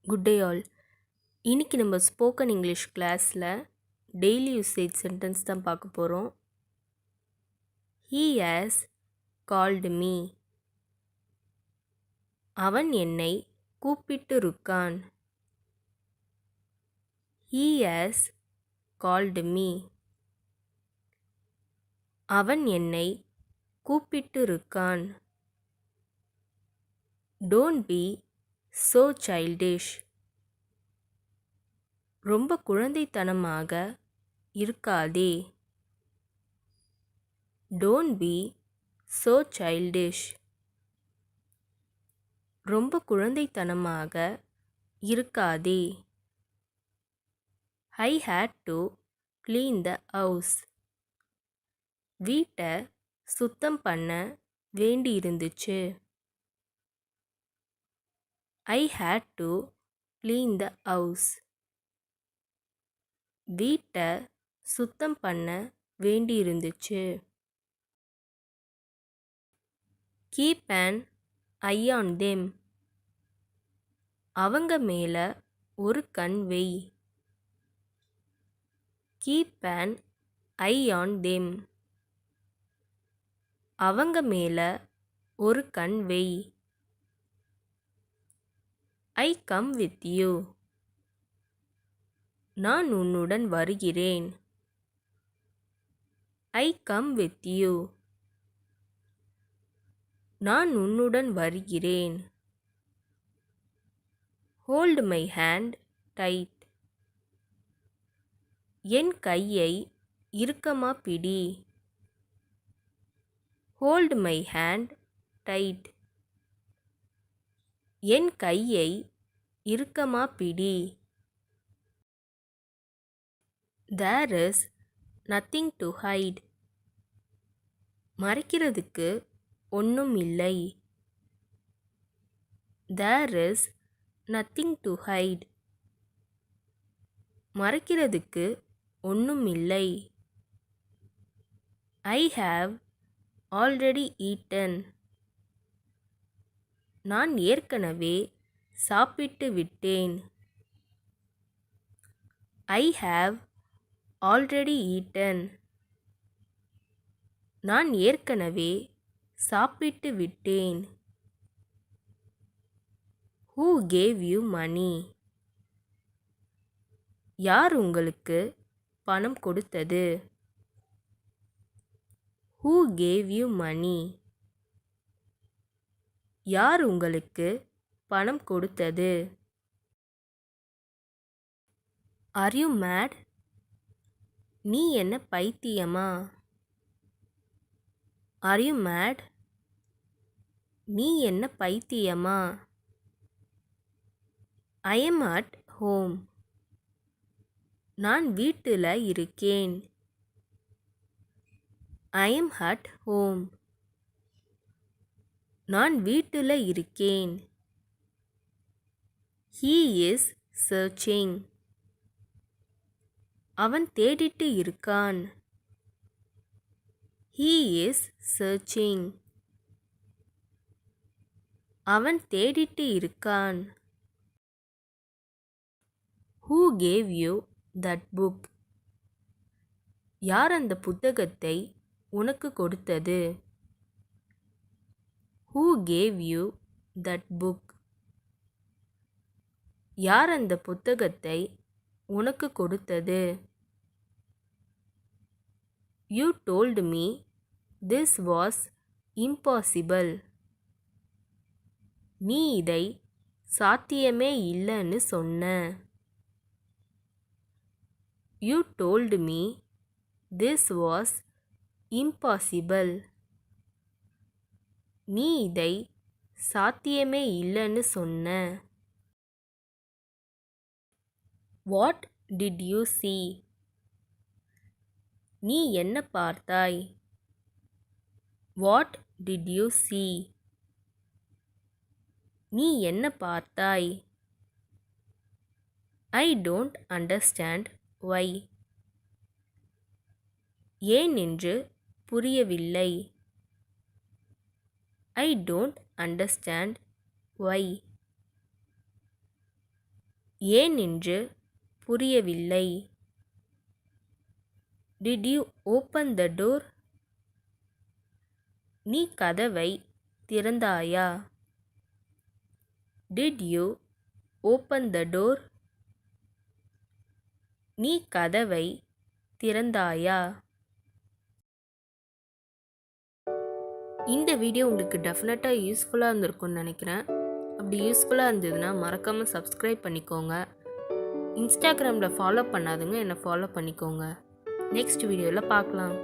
Good day all. இன்னைக்கு நம்ம spoken English கிளாஸில் டெய்லி யூசேஜ் சென்டென்ஸ் தான் பார்க்க போகிறோம். He has called me. அவன் என்னை கூப்பிட்டிருக்கான். He has called me. அவன் என்னை கூப்பிட்டிருக்கான். Don't be so childish. ரொம்ப குழந்தைத்தனமாக இருக்காதே. Don't be so childish. ரொம்ப குழந்தைத்தனமாக இருக்காதே. I had to clean the house. வீட்டை சுத்தம் பண்ண வேண்டியிருந்துச்சு. I had to clean the house. வீட்டை சுத்தம் பண்ண வேண்டியிருந்துச்சு. Keep an eye on them. அவங்க மேல ஒரு கண் வை. Keep an eye on them. அவங்க மேல ஒரு கண் வை. I come with you. நான் உன்னுடன் வருகிறேன். I come with you. நான் உன்னுடன் வருகிறேன். Hold my hand tight. என் கையை இறுக்கமா பிடி. Hold my hand tight. என் கையை இறுக்கமா பிடி. There is nothing to hide. மறைக்கிறதுக்கு ஒன்றும் இல்லை. There is nothing to hide. மறைக்கிறதுக்கு ஒன்றும் இல்லை. I have already eaten. நான் ஏற்கனவே சாப்பிட்டு விட்டேன். I have already eaten. நான் ஏற்கனவே சாப்பிட்டு விட்டேன். Who gave you money? யார் உங்களுக்கு பணம் கொடுத்தது? Who gave you money? யார் உங்களுக்கு பணம் கொடுத்தது? Are you mad? நீ என்ன பைத்தியமா? Are you mad? நீ என்ன பைத்தியமா? I am at home. நான் வீட்டில் இருக்கேன். I am at home. நான் வீட்டில் இருக்கேன். He is searching. அவன் தேடிட்டு இருக்கான். He is searching. அவன் தேடிட்டு இருக்கான். Who gave you that book? யார் அந்த புத்தகத்தை உனக்கு கொடுத்தது? Who gave you that book? யார் அந்த புத்தகத்தை உனக்கு கொடுத்தது? You told me this was impossible. நீ இதை சாத்தியமே இல்லைன்னு சொன்ன. You told me this was impossible. நீ இதை சாத்தியமே இல்லைன்னு சொன்ன. What did you see? நீ என்ன பார்த்தாய்? What did you see? நீ என்ன பார்த்தாய்? I don't understand why. ஏன் என்று புரியவில்லை. I don't understand why. ஏன் என்று புரியவில்லை. Did you open the door? நீ கதவை திறந்தாயா? Did you open the door? நீ கதவை திறந்தாயா? இந்த வீடியோ உங்களுக்கு டெஃபினட்டாக யூஸ்ஃபுல்லாக இருந்திருக்கும்னு நினைக்கிறேன். அப்படி யூஸ்ஃபுல்லாக இருந்ததுன்னா மறக்காமல் சப்ஸ்கிரைப் பண்ணிக்கோங்க. இன்ஸ்டாகிராமில் ஃபாலோ பண்ணாதுங்க, என்னை ஃபாலோ பண்ணிக்கோங்க. நெக்ஸ்ட் வீடியோவில் பார்க்கலாம்.